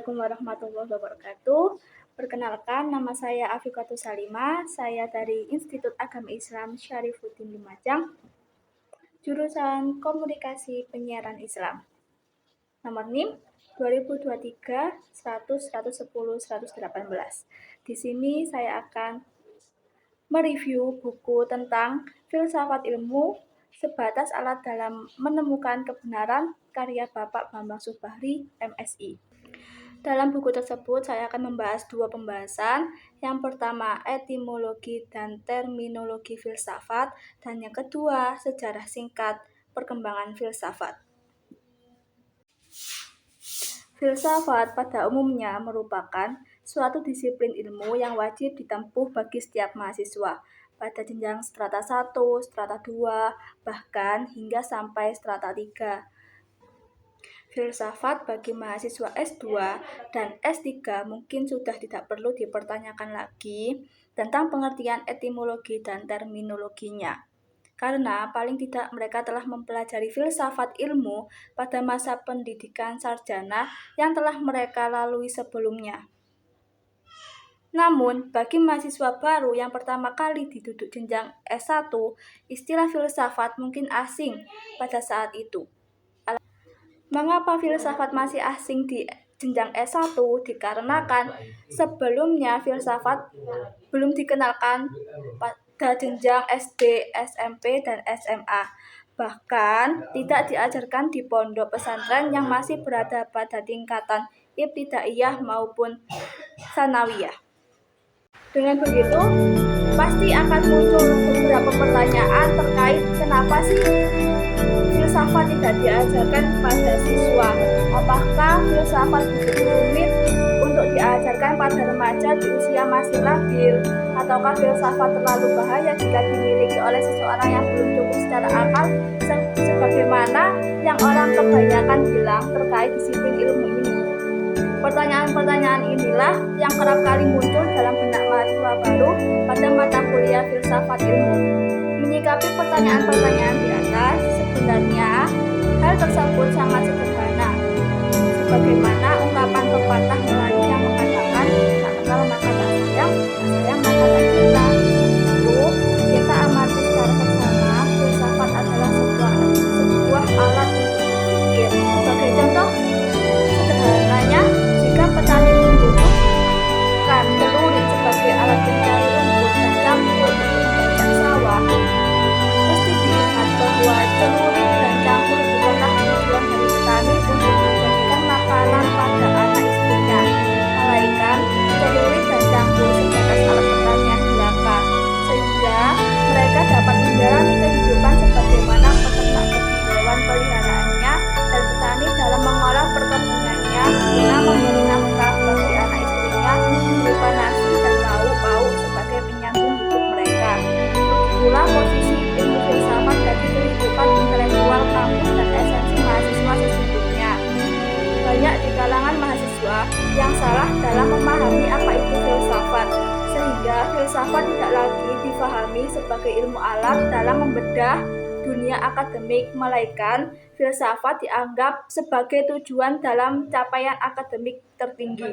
Assalamualaikum warahmatullahi wabarakatuh. Perkenalkan, nama saya Afiqatus Salimah. Saya dari Institut Agama Islam Syarifuddin Lumajang, jurusan Komunikasi Penyiaran Islam. Nomor NIM 2023 100 110 118. Di sini saya akan mereview buku tentang filsafat ilmu sebatas alat dalam menemukan kebenaran karya Bapak Bambang Subahri, MSI. Dalam buku tersebut saya akan membahas dua pembahasan. Yang pertama, etimologi dan terminologi filsafat, dan yang kedua, sejarah singkat perkembangan filsafat. Filsafat pada umumnya merupakan suatu disiplin ilmu yang wajib ditempuh bagi setiap mahasiswa pada jenjang strata 1, strata 2, bahkan hingga sampai strata 3. Filsafat bagi mahasiswa S2 dan S3 mungkin sudah tidak perlu dipertanyakan lagi tentang pengertian etimologi dan terminologinya. Karena paling tidak mereka telah mempelajari filsafat ilmu pada masa pendidikan sarjana yang telah mereka lalui sebelumnya. Namun, bagi mahasiswa baru yang pertama kali duduk jenjang S1, istilah filsafat mungkin asing pada saat itu. Mengapa filsafat masih asing di jenjang S1? Dikarenakan sebelumnya filsafat belum dikenalkan pada jenjang SD, SMP, dan SMA. Bahkan tidak diajarkan di pondok pesantren yang masih berada pada tingkatan ibtidaiyah maupun sanawiyah. Dengan begitu, pasti akan muncul beberapa pertanyaan terkait kenapa sih filsafat tidak diajarkan pada siswa. Apakah filsafat begitu rumit untuk diajarkan pada remaja di usia masih labil? Ataukah filsafat terlalu bahaya jika dimiliki oleh seseorang yang belum cukup secara akal, sebagaimana yang orang kebanyakan bilang terkait disiplin ilmu ini? Pertanyaan-pertanyaan inilah yang kerap kali muncul dalam benak mahasiswa baru pada mata kuliah filsafat ilmu. Menyikapi pertanyaan-pertanyaan di atas, sebenarnya hal tersebut sangat sederhana. Sebagaimana ungkapan pepatah Melayu yang mengatakan, tak kenal maka tak sayang, tak sayang maka tak cinta. Itu kita amati secara bersama, filsafat adalah sebuah alat untuk berpikir. Sebagai contoh sederhananya, jika petani membutuhkan celurit sebagai alat pencari rumput dan campur untuk membajak sawah, mesti diingat bahwa celurit dan campur bukanlah tujuan dari petani untuk menjadikan makanan pada anak istrinya, melainkan celurit dan campur sebatas alat pertanian belaka, sehingga mereka dapat menjalani kehidupan sebagaimana peternak bagi hewan peliharaannya dan petani dalam mengolah perkebunannya guna memberi nafkah bagi anak istrinya berupa nasi dan lauk pauk sebagai penyambung hidup mereka. Begitulah posisi ilmu filsafat bagi kehidupan intelektual kampus dan esensi mahasiswa sesungguhnya. Banyak di kalangan mahasiswa yang salah dalam memahami apa itu filsafat, sehingga filsafat tidak lagi difahami sebagai ilmu alat dalam membedah dunia akademik, melainkan filsafat dianggap sebagai tujuan dalam capaian akademik tertinggi.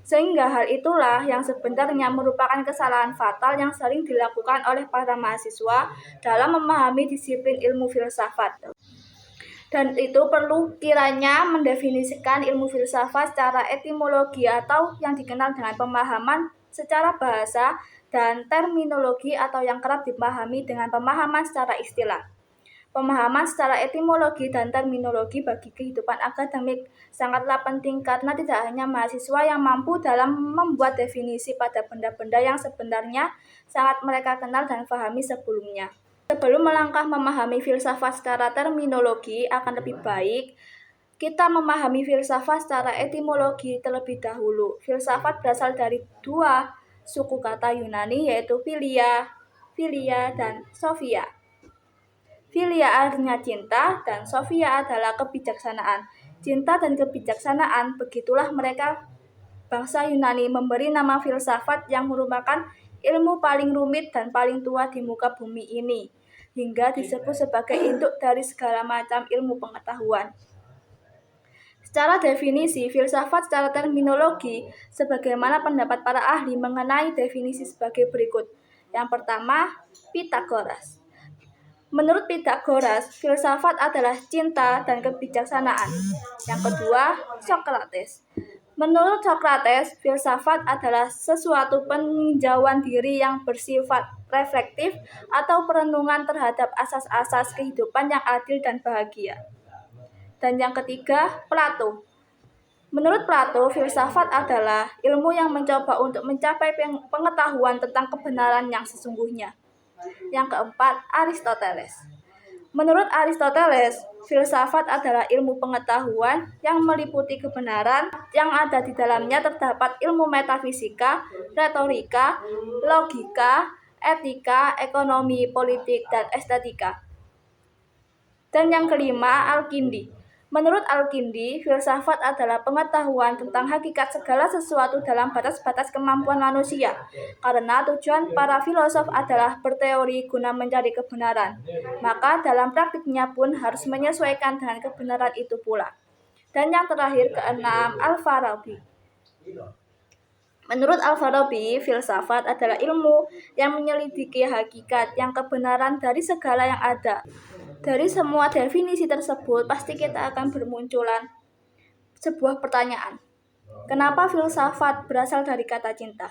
Sehingga hal itulah yang sebenarnya merupakan kesalahan fatal yang sering dilakukan oleh para mahasiswa dalam memahami disiplin ilmu filsafat. Dan itu perlu kiranya mendefinisikan ilmu filsafat secara etimologi atau yang dikenal dengan pemahaman secara bahasa, dan terminologi atau yang kerap dipahami dengan pemahaman secara istilah. Pemahaman secara etimologi dan terminologi bagi kehidupan akademik sangatlah penting karena tidak hanya mahasiswa yang mampu dalam membuat definisi pada benda-benda yang sebenarnya sangat mereka kenal dan pahami sebelumnya. Sebelum melangkah memahami filsafat secara terminologi, akan lebih baik kita memahami filsafat secara etimologi terlebih dahulu. Filsafat berasal dari dua suku kata Yunani, yaitu philia dan sophia. Philia artinya cinta dan sophia adalah kebijaksanaan. Cinta dan kebijaksanaan, begitulah mereka bangsa Yunani memberi nama filsafat yang merupakan ilmu paling rumit dan paling tua di muka bumi ini, hingga disebut sebagai induk dari segala macam ilmu pengetahuan. Secara definisi, filsafat secara terminologi, sebagaimana pendapat para ahli mengenai definisi sebagai berikut. Yang pertama, Pythagoras. Menurut Pythagoras, filsafat adalah cinta dan kebijaksanaan. Yang kedua, Socrates. Menurut Socrates, filsafat adalah sesuatu peninjauan diri yang bersifat reflektif atau perenungan terhadap asas-asas kehidupan yang adil dan bahagia. Dan yang ketiga, Plato. Menurut Plato, filsafat adalah ilmu yang mencoba untuk mencapai pengetahuan tentang kebenaran yang sesungguhnya. Yang keempat, Aristoteles. Menurut Aristoteles, filsafat adalah ilmu pengetahuan yang meliputi kebenaran yang ada di dalamnya terdapat ilmu metafisika, retorika, logika, etika, ekonomi, politik, dan estetika. Dan yang kelima, Al-Kindi. Menurut Al-Kindi, filsafat adalah pengetahuan tentang hakikat segala sesuatu dalam batas-batas kemampuan manusia, karena tujuan para filosof adalah berteori guna mencari kebenaran. Maka dalam praktiknya pun harus menyesuaikan dengan kebenaran itu pula. Dan yang terakhir, keenam, Al-Farabi. Menurut Al-Farabi, filsafat adalah ilmu yang menyelidiki hakikat yang kebenaran dari segala yang ada. Dari semua definisi tersebut, pasti kita akan bermunculan sebuah pertanyaan. Kenapa filsafat berasal dari kata cinta?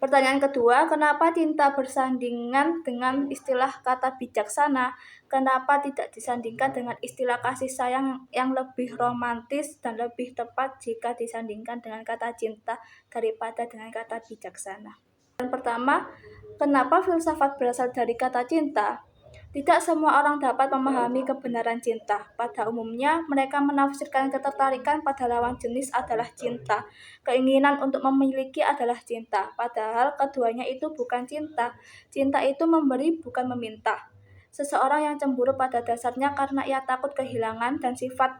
Pertanyaan kedua, kenapa cinta bersandingan dengan istilah kata bijaksana? Kenapa tidak disandingkan dengan istilah kasih sayang yang lebih romantis dan lebih tepat jika disandingkan dengan kata cinta daripada dengan kata bijaksana? Yang pertama, kenapa filsafat berasal dari kata cinta? Tidak semua orang dapat memahami kebenaran cinta. Pada umumnya, mereka menafsirkan ketertarikan pada lawan jenis adalah cinta. Keinginan untuk memiliki adalah cinta. Padahal keduanya itu bukan cinta. Cinta itu memberi, bukan meminta. Seseorang yang cemburu pada dasarnya karena ia takut kehilangan dan sifat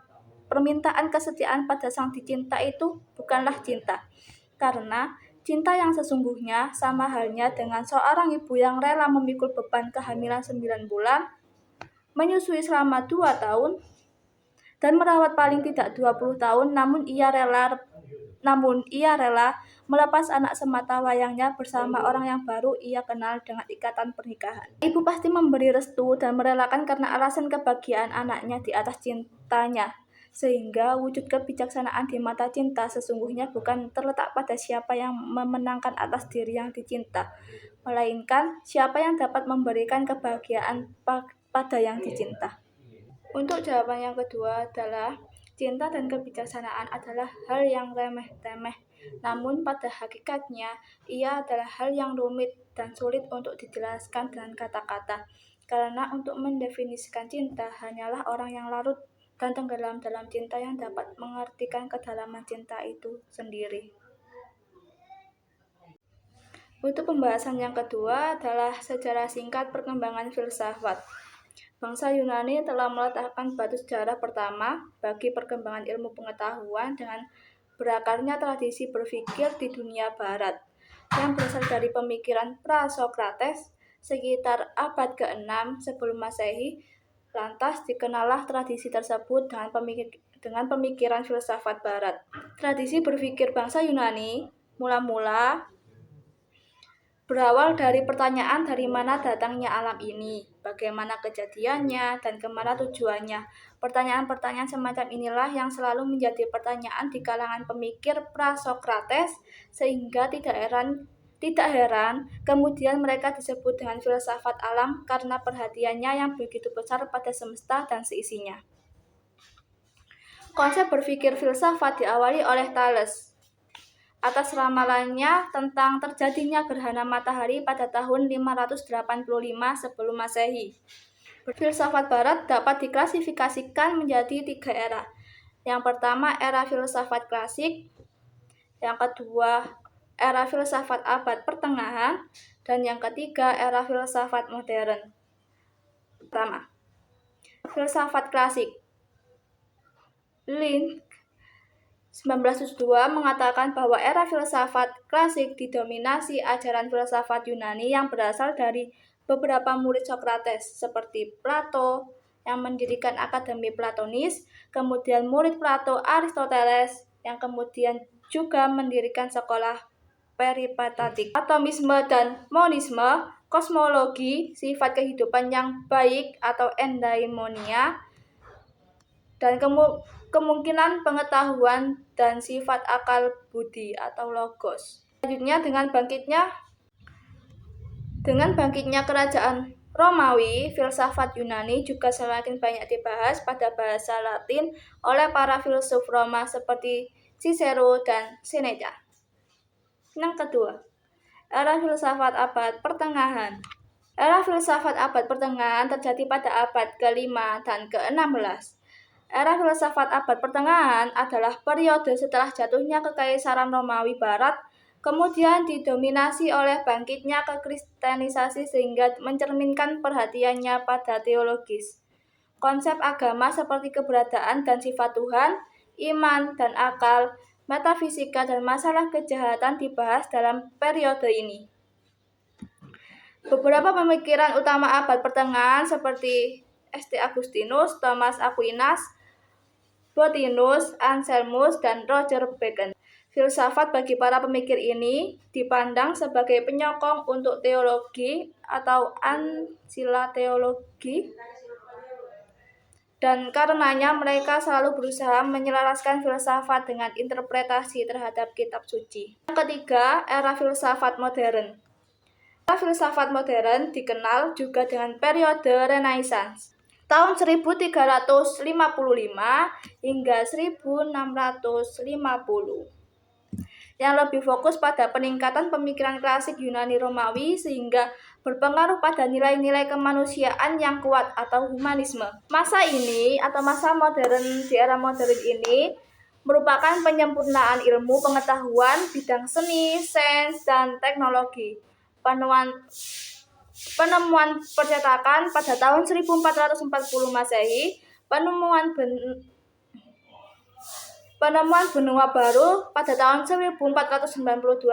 permintaan kesetiaan pada sang dicinta itu bukanlah cinta. Karena cinta yang sesungguhnya sama halnya dengan seorang ibu yang rela memikul beban kehamilan 9 bulan, menyusui selama 2 tahun, dan merawat paling tidak 20 tahun, namun ia rela melepas anak semata wayangnya bersama orang yang baru ia kenal dengan ikatan pernikahan. Ibu pasti memberi restu dan merelakan karena alasan kebahagiaan anaknya di atas cintanya. Sehingga wujud kebijaksanaan di mata cinta sesungguhnya bukan terletak pada siapa yang memenangkan atas diri yang dicinta, melainkan siapa yang dapat memberikan kebahagiaan pada yang dicinta. Untuk jawaban yang kedua adalah, cinta dan kebijaksanaan adalah hal yang remeh-temeh, namun pada hakikatnya ia adalah hal yang rumit dan sulit untuk dijelaskan dengan kata-kata. Karena untuk mendefinisikan cinta hanyalah orang yang larut dan tenggelam dalam cinta yang dapat mengartikan kedalaman cinta itu sendiri. Untuk pembahasan yang kedua adalah sejarah singkat perkembangan filsafat. Bangsa Yunani telah meletakkan batu sejarah pertama bagi perkembangan ilmu pengetahuan dengan berakarnya tradisi berpikir di dunia barat yang berasal dari pemikiran pra-Sokrates sekitar abad ke-6 sebelum Masehi. Lantas dikenallah tradisi tersebut dengan pemikiran filsafat barat. Tradisi berpikir bangsa Yunani mula-mula berawal dari pertanyaan dari mana datangnya alam ini, bagaimana kejadiannya, dan kemana tujuannya. Pertanyaan-pertanyaan semacam inilah yang selalu menjadi pertanyaan di kalangan pemikir pra-Sokrates, sehingga tidak heran kemudian mereka disebut dengan filsafat alam karena perhatiannya yang begitu besar pada semesta dan seisinya. Konsep berpikir filsafat diawali oleh Thales atas ramalannya tentang terjadinya gerhana matahari pada tahun 585 sebelum Masehi. Filsafat barat dapat diklasifikasikan menjadi 3 era. Yang pertama, era filsafat klasik. Yang kedua, era filsafat abad pertengahan, dan yang ketiga, era filsafat modern. Pertama, filsafat klasik. Link 1902 mengatakan bahwa era filsafat klasik didominasi ajaran filsafat Yunani yang berasal dari beberapa murid Sokrates seperti Plato, yang mendirikan Akademi Platonis, kemudian murid Plato Aristoteles, yang kemudian juga mendirikan sekolah peripatetik, atomisme dan monisme, kosmologi, sifat kehidupan yang baik atau endaimonia, dan kemungkinan pengetahuan dan sifat akal budi atau logos. Selanjutnya dengan bangkitnya kerajaan Romawi, filsafat Yunani juga semakin banyak dibahas pada bahasa Latin oleh para filsuf Roma seperti Cicero dan Seneca. Yang kedua, era filsafat abad pertengahan. Era filsafat abad pertengahan terjadi pada abad ke-5 dan ke-16. Era filsafat abad pertengahan adalah periode setelah jatuhnya Kekaisaran Romawi Barat, kemudian didominasi oleh bangkitnya kekristenisasi sehingga mencerminkan perhatiannya pada teologis. Konsep agama seperti keberadaan dan sifat Tuhan, iman dan akal, metafisika dan masalah kejahatan dibahas dalam periode ini. Beberapa pemikiran utama abad pertengahan seperti St. Agustinus, Thomas Aquinas, Plotinus, Anselmus, dan Roger Bacon. Filsafat bagi para pemikir ini dipandang sebagai penyokong untuk teologi atau ancilla teologi, dan karenanya mereka selalu berusaha menyelaraskan filsafat dengan interpretasi terhadap kitab suci. Yang ketiga, era filsafat modern. Era filsafat modern dikenal juga dengan periode Renaissance. Tahun 1355 hingga 1650 yang lebih fokus pada peningkatan pemikiran klasik Yunani Romawi sehingga berpengaruh pada nilai-nilai kemanusiaan yang kuat atau humanisme. Masa ini atau masa modern di era modern ini merupakan penyempurnaan ilmu pengetahuan bidang seni, sains, dan teknologi. Penemuan percetakan pada tahun 1440 Masehi, penemuan benua baru pada tahun 1492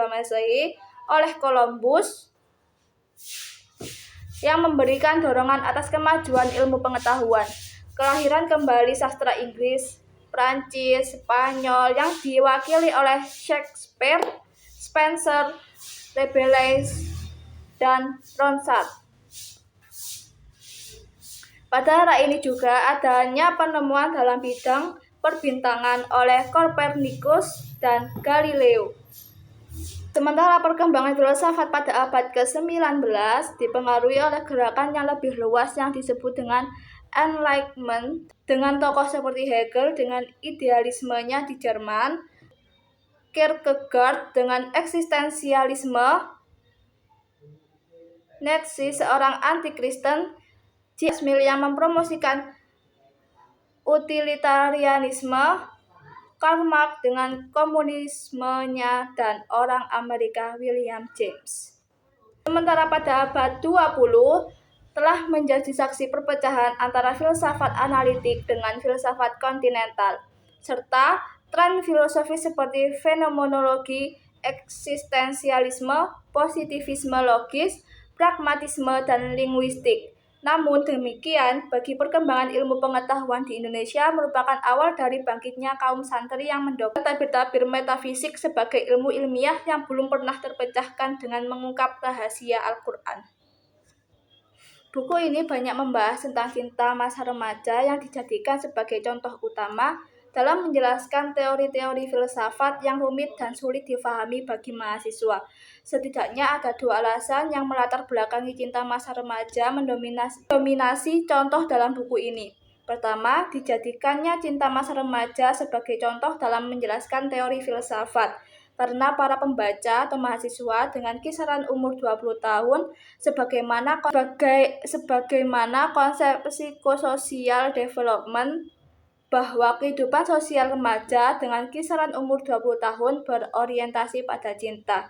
Masehi oleh Columbus yang memberikan dorongan atas kemajuan ilmu pengetahuan. Kelahiran kembali sastra Inggris, Prancis, Spanyol yang diwakili oleh Shakespeare, Spenser, Rabelais, dan Ronsard. Pada era ini juga adanya penemuan dalam bidang perbintangan oleh Copernicus dan Galileo. Sementara perkembangan filsafat pada abad ke-19 dipengaruhi oleh gerakan yang lebih luas yang disebut dengan Enlightenment, dengan tokoh seperti Hegel dengan idealismenya di Jerman, Kierkegaard dengan eksistensialisme, Nietzsche seorang anti-Kristen, J.S. Mill yang mempromosikan utilitarianisme, Karl Marx dengan komunismenya, dan orang Amerika William James. Sementara pada abad 20 telah menjadi saksi perpecahan antara filsafat analitik dengan filsafat kontinental, serta tren filosofis seperti fenomenologi, eksistensialisme, positivisme logis, pragmatisme, dan linguistik. Namun demikian, bagi perkembangan ilmu pengetahuan di Indonesia merupakan awal dari bangkitnya kaum santri yang mendokter tabir-tabir metafisik sebagai ilmu ilmiah yang belum pernah terpecahkan dengan mengungkap rahasia Al-Quran. Buku ini banyak membahas tentang cinta masa remaja yang dijadikan sebagai contoh utama dalam menjelaskan teori-teori filsafat yang rumit dan sulit difahami bagi mahasiswa. Setidaknya ada dua alasan yang melatar belakangi cinta masa remaja mendominasi contoh dalam buku ini. Pertama, dijadikannya cinta masa remaja sebagai contoh dalam menjelaskan teori filsafat, karena para pembaca atau mahasiswa dengan kisaran umur 20 tahun sebagaimana konsep psikososial development bahwa kehidupan sosial remaja dengan kisaran umur 20 tahun berorientasi pada cinta.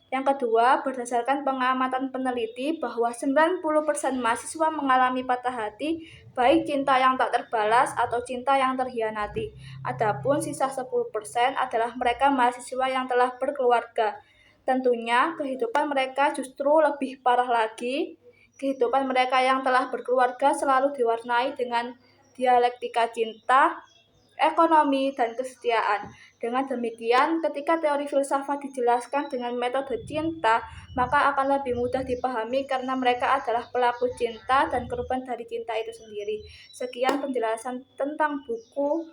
Yang kedua, berdasarkan pengamatan peneliti bahwa 90% mahasiswa mengalami patah hati, baik cinta yang tak terbalas atau cinta yang terhianati. Adapun sisa 10% adalah mereka mahasiswa yang telah berkeluarga. Tentunya kehidupan mereka justru lebih parah lagi, Kehidupan mereka yang telah berkeluarga selalu diwarnai dengan dialektika cinta, ekonomi, dan kesetiaan. Dengan demikian, ketika teori filsafat dijelaskan dengan metode cinta, maka akan lebih mudah dipahami karena mereka adalah pelaku cinta dan korban dari cinta itu sendiri. Sekian penjelasan tentang buku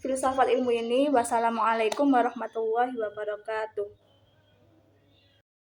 Filsafat Ilmu ini. Wassalamualaikum warahmatullahi wabarakatuh.